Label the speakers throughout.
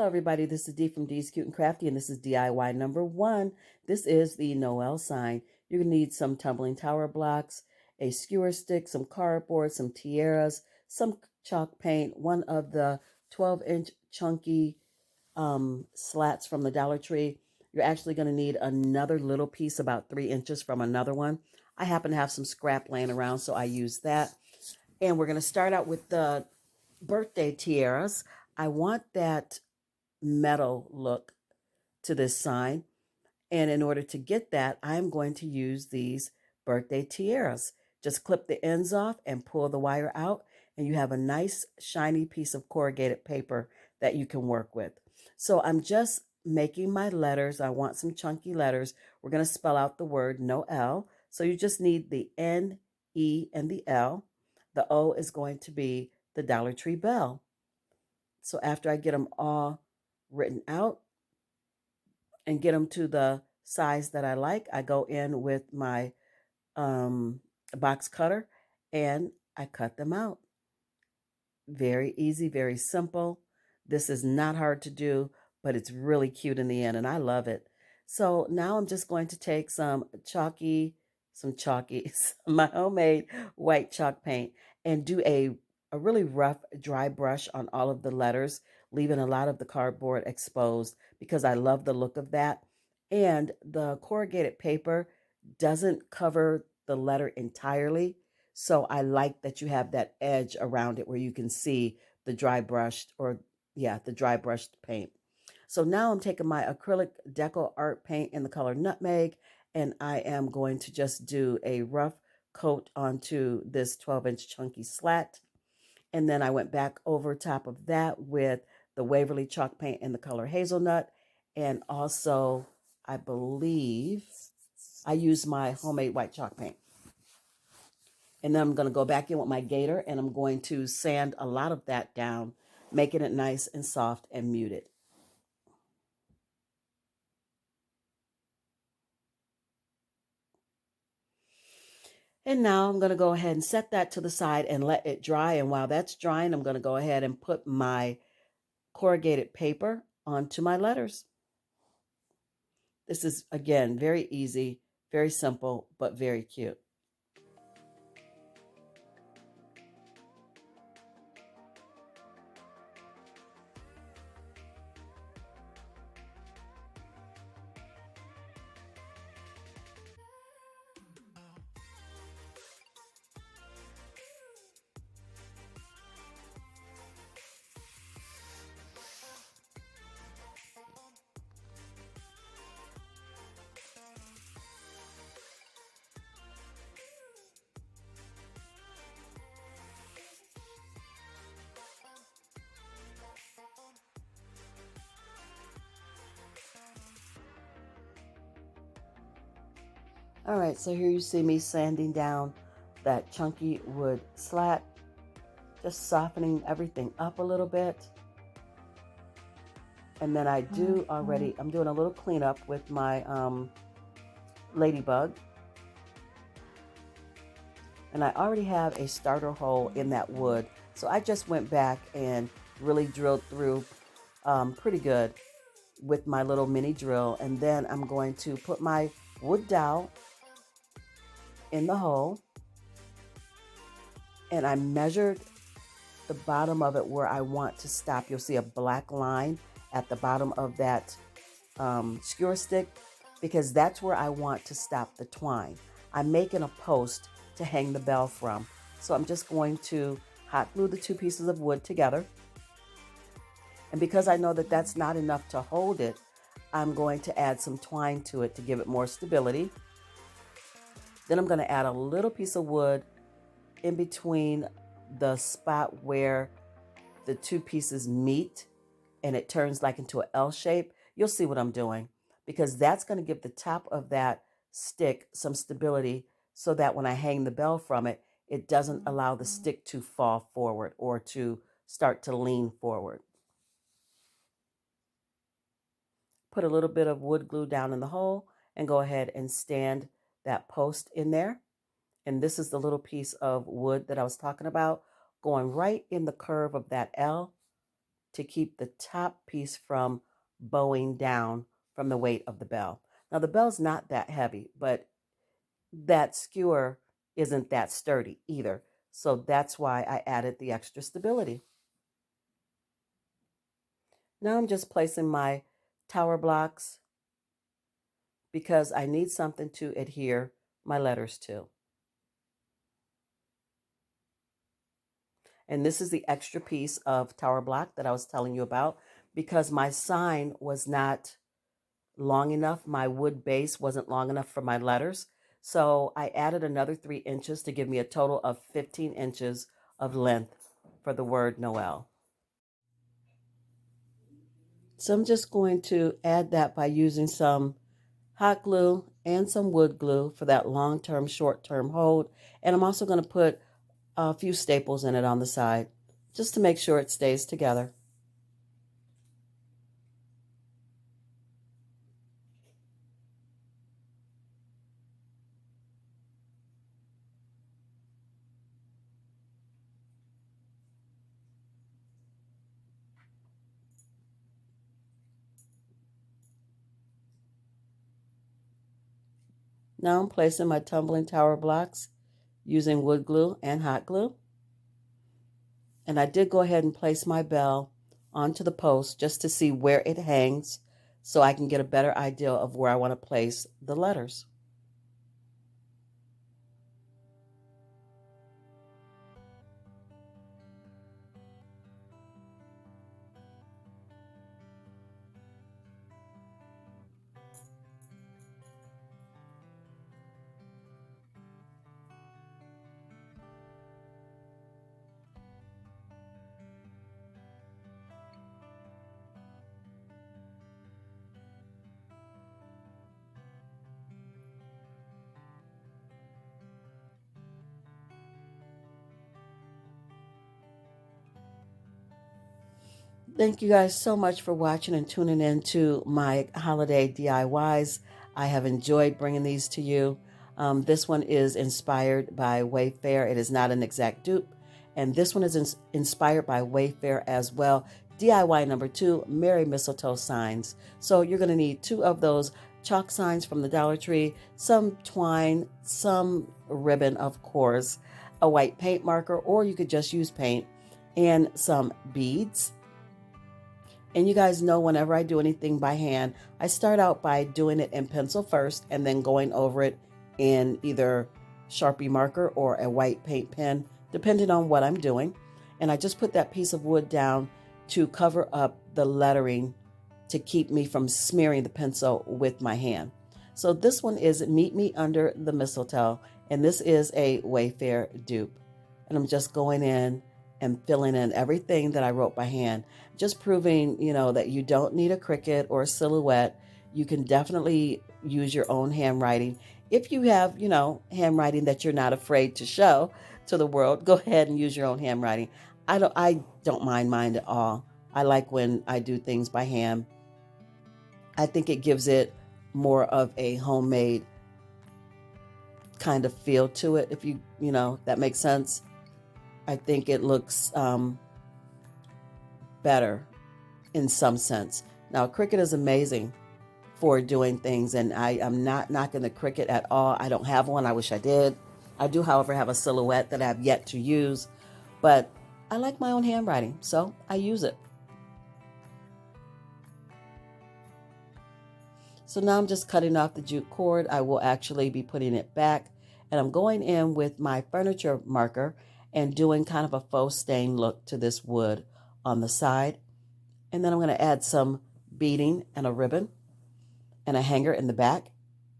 Speaker 1: Hello everybody, this is Dee from Dee's Cute and Crafty, and this is DIY number 1. This is the Noel sign. You're going to need some tumbling tower blocks, a skewer stick, some cardboard, some tiaras, some chalk paint, one of the 12-inch chunky slats from the Dollar Tree. You're actually going to need another little piece about 3 inches from another one. I happen to have some scrap laying around, so I use that. And we're going to start out with the birthday tiaras. I want that metal look to this sign. And in order to get that, I'm going to use these birthday tiaras. Just clip the ends off and pull the wire out, and you have a nice shiny piece of corrugated paper that you can work with. So I'm just making my letters. I want some chunky letters. We're going to spell out the word Noel. So you just need the N, E, and the L. The O is going to be the Dollar Tree bell. So after I get them all written out and get them to the size that I like, I go in with my box cutter and I cut them out. Very easy, very simple. This is not hard to do, but it's really cute in the end, and I love it. So now I'm just going to take some my homemade white chalk paint, and do a really rough dry brush on all of the letters, leaving a lot of the cardboard exposed because I love the look of that. And the corrugated paper doesn't cover the letter entirely. So I like that you have that edge around it where you can see the dry brushed the dry brushed paint. So now I'm taking my acrylic deco art paint in the color nutmeg, and I am going to just do a rough coat onto this 12-inch chunky slat. And then I went back over top of that with the Waverly chalk paint in the color hazelnut. And also, I believe I used my homemade white chalk paint. And then I'm going to go back in with my gator, and I'm going to sand a lot of that down, making it nice and soft and muted. And now I'm going to go ahead and set that to the side and let it dry. And while that's drying, I'm going to go ahead and put my corrugated paper onto my letters. This is, again, very easy, very simple, but very cute. All right, so here you see me sanding down that chunky wood slat, just softening everything up a little bit. And then I'm doing a little cleanup with my ladybug. And I already have a starter hole in that wood. So I just went back and really drilled through pretty good with my little mini drill. And then I'm going to put my wood dowel in the hole. And I measured the bottom of it where I want to stop. You'll see a black line at the bottom of that skewer stick, because that's where I want to stop the twine. I'm making a post to hang the bell from. So I'm just going to hot glue the two pieces of wood together. And because I know that that's not enough to hold it, I'm going to add some twine to it to give it more stability. Then I'm going to add a little piece of wood in between the spot where the two pieces meet and it turns like into an L shape. You'll see what I'm doing, because that's going to give the top of that stick some stability so that when I hang the bell from it, it doesn't allow the stick to fall forward or to start to lean forward. Put a little bit of wood glue down in the hole and go ahead and stand that post in there. And this is the little piece of wood that I was talking about, going right in the curve of that L. to keep the top piece from bowing down from the weight of the bell. Now the bell's not that heavy, but that skewer isn't that sturdy either. So that's why I added the extra stability. Now I'm just placing my tower blocks because I need something to adhere my letters to. And this is the extra piece of tower block that I was telling you about because my sign was not long enough. My wood base wasn't long enough for my letters. So I added another 3 inches to give me a total of 15 inches of length for the word Noel. So I'm just going to add that by using some hot glue and some wood glue for that long-term, short-term hold. And I'm also going to put a few staples in it on the side just to make sure it stays together. Now I'm placing my tumbling tower blocks using wood glue and hot glue. And I did go ahead and place my bell onto the post just to see where it hangs so I can get a better idea of where I want to place the letters. Thank you guys so much for watching and tuning in to my holiday DIYs. I have enjoyed bringing these to you. This one is inspired by Wayfair. It is not an exact dupe. And this one is inspired by Wayfair as well. DIY number 2, Merry Mistletoe signs. So you're going to need 2 of those chalk signs from the Dollar Tree, some twine, some ribbon, of course, a white paint marker, or you could just use paint, and some beads. And you guys know whenever I do anything by hand, I start out by doing it in pencil first and then going over it in either Sharpie marker or a white paint pen, depending on what I'm doing. And I just put that piece of wood down to cover up the lettering to keep me from smearing the pencil with my hand. So this one is Meet Me Under the Mistletoe, and this is a Wayfair dupe. And I'm just going in and filling in everything that I wrote by hand, just proving, that you don't need a Cricut or a Silhouette. You can definitely use your own handwriting. If you have, handwriting that you're not afraid to show to the world, go ahead and use your own handwriting. I don't mind mine at all. I like when I do things by hand. I think it gives it more of a homemade kind of feel to it, if that makes sense. I think it looks better in some sense. Now, Cricut is amazing for doing things, and I am not knocking the Cricut at all. I don't have one. I wish I did. I do, however, have a Silhouette that I have yet to use, but I like my own handwriting, so I use it. So now I'm just cutting off the jute cord. I will actually be putting it back, and I'm going in with my furniture marker and doing kind of a faux stain look to this wood on the side. And then I'm going to add some beading and a ribbon and a hanger in the back.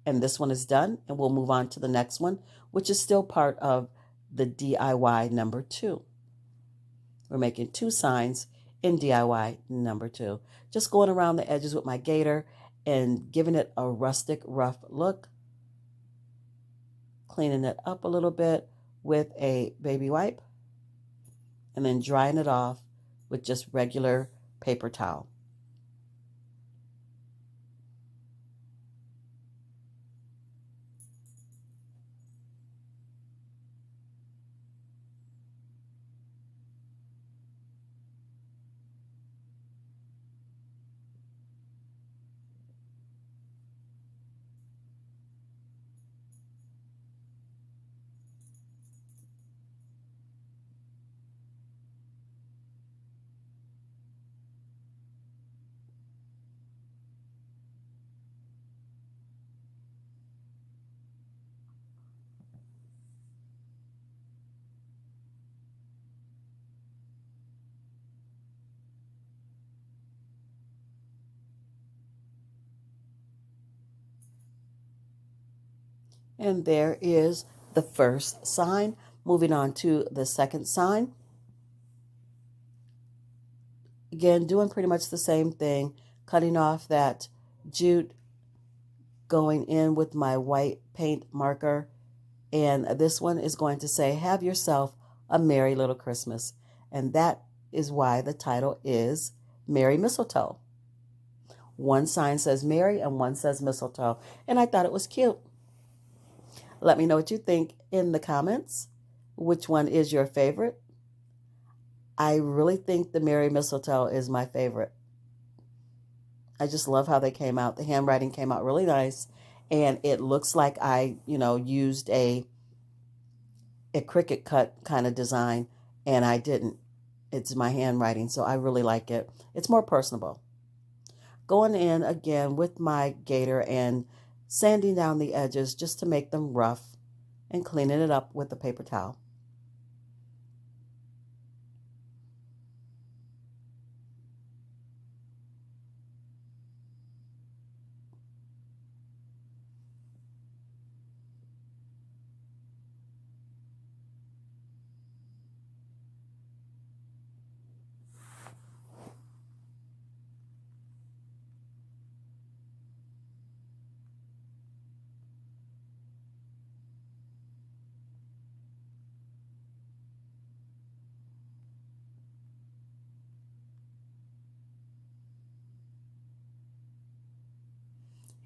Speaker 1: And this one is done, and we'll move on to the next one, which is still part of the DIY number 2. We're making 2 signs in DIY number 2. Just going around the edges with my gator and giving it a rustic, rough look. Cleaning it up a little bit with a baby wipe. And then drying it off with just regular paper towel. And there is the first sign. Moving on to the second sign. Again, doing pretty much the same thing, cutting off that jute, going in with my white paint marker. And this one is going to say, have yourself a merry little Christmas. And that is why the title is Merry Mistletoe. One sign says Merry and one says Mistletoe. And I thought it was cute. Let me know what you think in the comments. Which one is your favorite? I really think the Merry Mistletoe is my favorite. I just love how they came out. The handwriting came out really nice. And it looks like I, used a Cricut cut kind of design. And I didn't. It's my handwriting. So I really like it. It's more personable. Going in again with my gator and sanding down the edges just to make them rough and cleaning it up with a paper towel.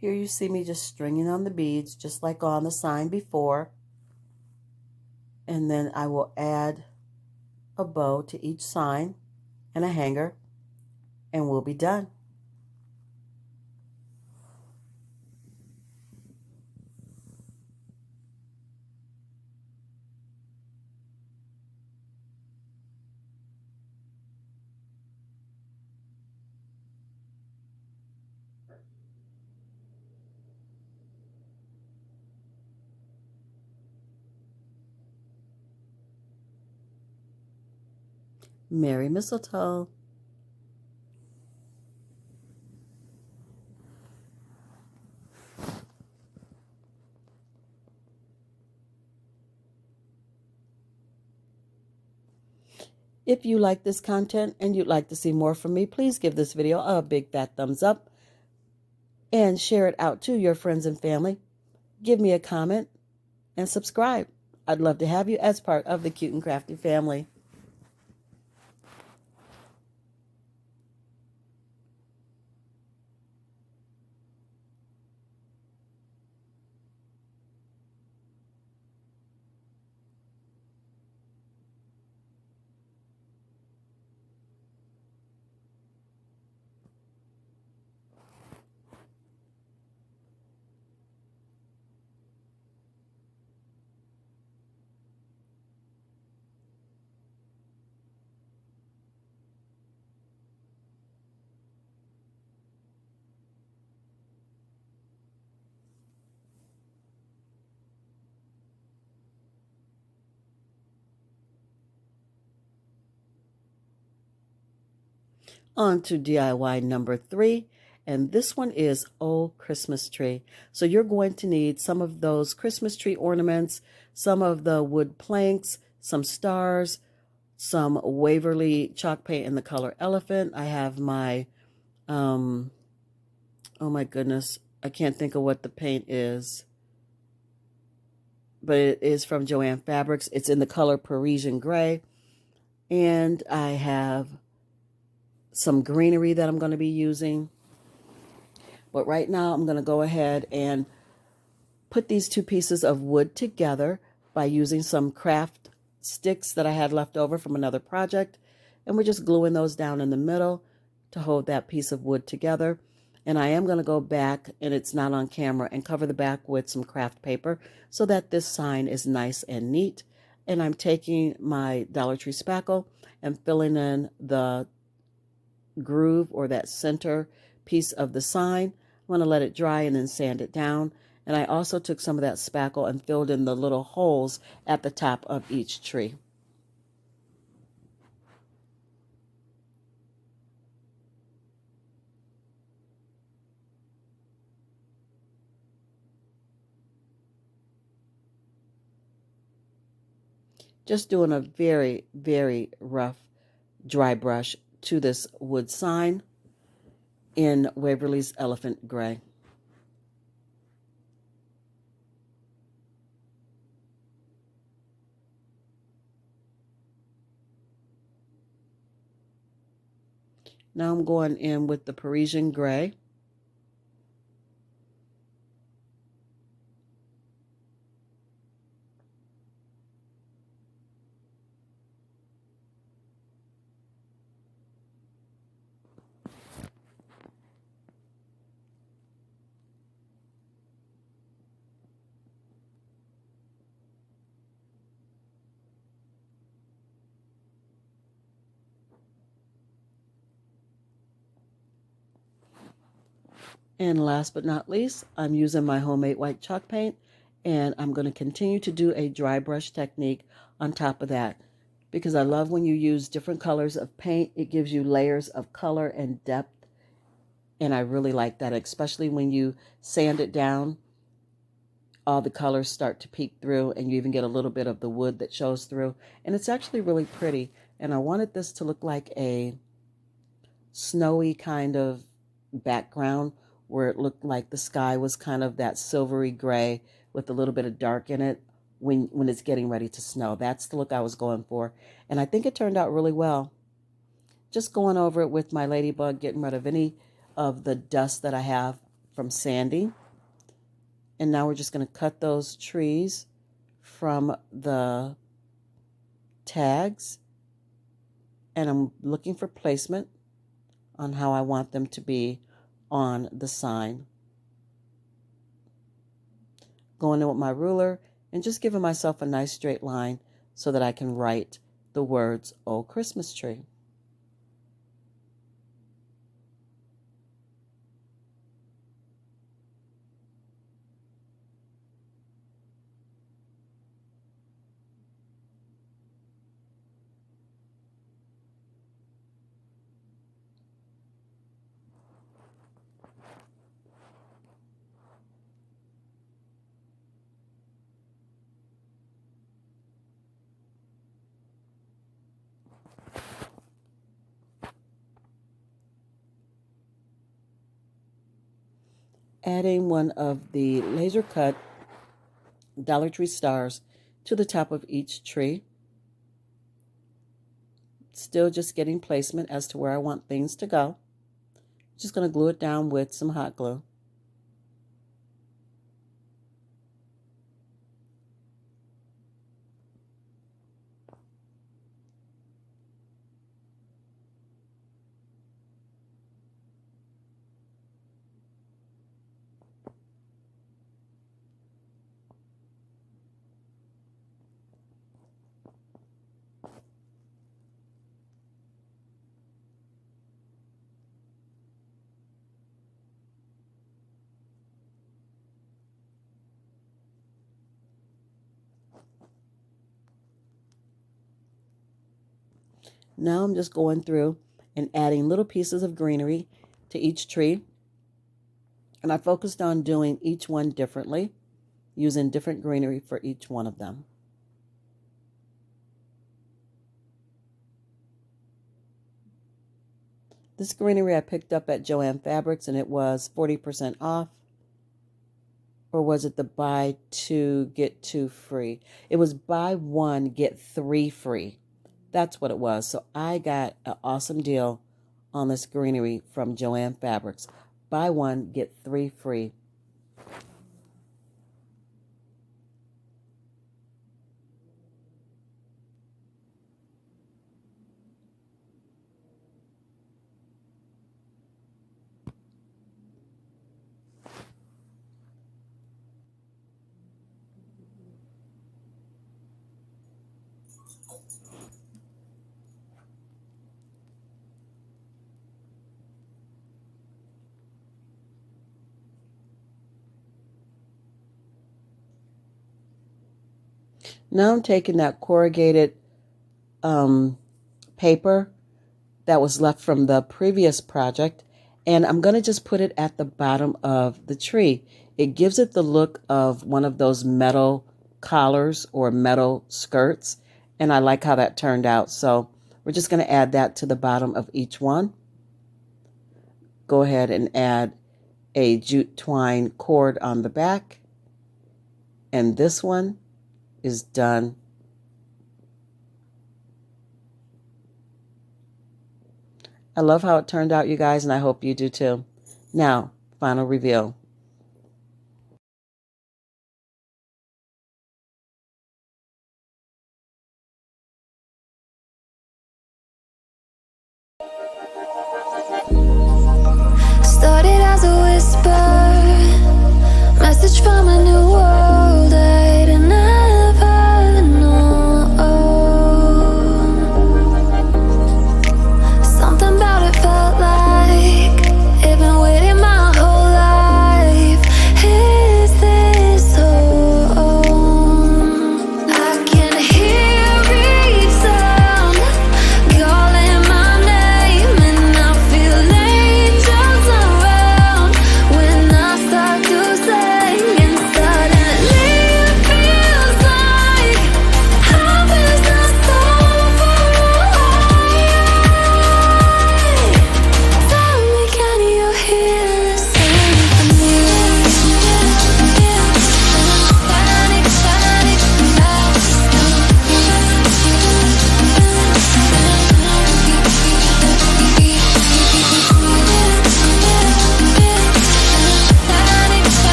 Speaker 1: Here you see me just stringing on the beads, just like on the sign before. And then I will add a bow to each sign and a hanger, and we'll be done. Merry Mistletoe. If you like this content and you'd like to see more from me, please give this video a big fat thumbs up and share it out to your friends and family. Give me a comment and subscribe. I'd love to have you as part of the Cute and Crafty family. On to DIY number 3, and this one is Oh Christmas Tree. So you're going to need some of those Christmas tree ornaments, some of the wood planks, some stars, some Waverly chalk paint in the color Elephant. I have my, oh my goodness, I can't think of what the paint is, but it is from Joann Fabrics. It's in the color Parisian Gray. And I have some greenery that I'm going to be using. But right now I'm going to go ahead and put these two pieces of wood together by using some craft sticks that I had left over from another project. And we're just gluing those down in the middle to hold that piece of wood together. And I am going to go back, and it's not on camera, and cover the back with some craft paper so that this sign is nice and neat. And I'm taking my Dollar Tree spackle and filling in the groove or that center piece of the sign. I'm going to let it dry and then sand it down. And I also took some of that spackle and filled in the little holes at the top of each tree. Just doing a very, very rough dry brush to this wood sign in Waverly's Elephant Gray. Now I'm going in with the Parisian Gray. And last but not least, I'm using my homemade white chalk paint, and I'm going to continue to do a dry brush technique on top of that, because I love when you use different colors of paint. It gives you layers of color and depth, and I really like that, especially when you sand it down. All the colors start to peek through, and you even get a little bit of the wood that shows through, and it's actually really pretty. And I wanted this to look like a snowy kind of background, where it looked like the sky was kind of that silvery gray with a little bit of dark in it when it's getting ready to snow. That's the look I was going for, and I think it turned out really well. Just going over it with my ladybug, getting rid of any of the dust that I have from sanding. And now we're just going to cut those trees from the tags, and I'm looking for placement on how I want them to be on the sign. Going in with my ruler and just giving myself a nice straight line so that I can write the words "Oh Christmas Tree." Adding one of the laser cut Dollar Tree stars to the top of each tree. Still just getting placement as to where I want things to go. Just going to glue it down with some hot glue. Now I'm just going through and adding little pieces of greenery to each tree. And I focused on doing each one differently, using different greenery for each one of them. This greenery I picked up at Joann Fabrics, and it was 40% off. Or was it the buy two, get two free? It was buy one, get three free. That's what it was. So I got an awesome deal on this greenery from Joann Fabrics. Buy one, get three free. Now I'm taking that corrugated paper that was left from the previous project, and I'm going to just put it at the bottom of the tree. It gives it the look of one of those metal collars or metal skirts, And I like how that turned out. So we're just going to add that to the bottom of each one. Go ahead and add a jute twine cord on the back. And this one is done. I love how it turned out, you guys, and I hope you do too. Now, final reveal.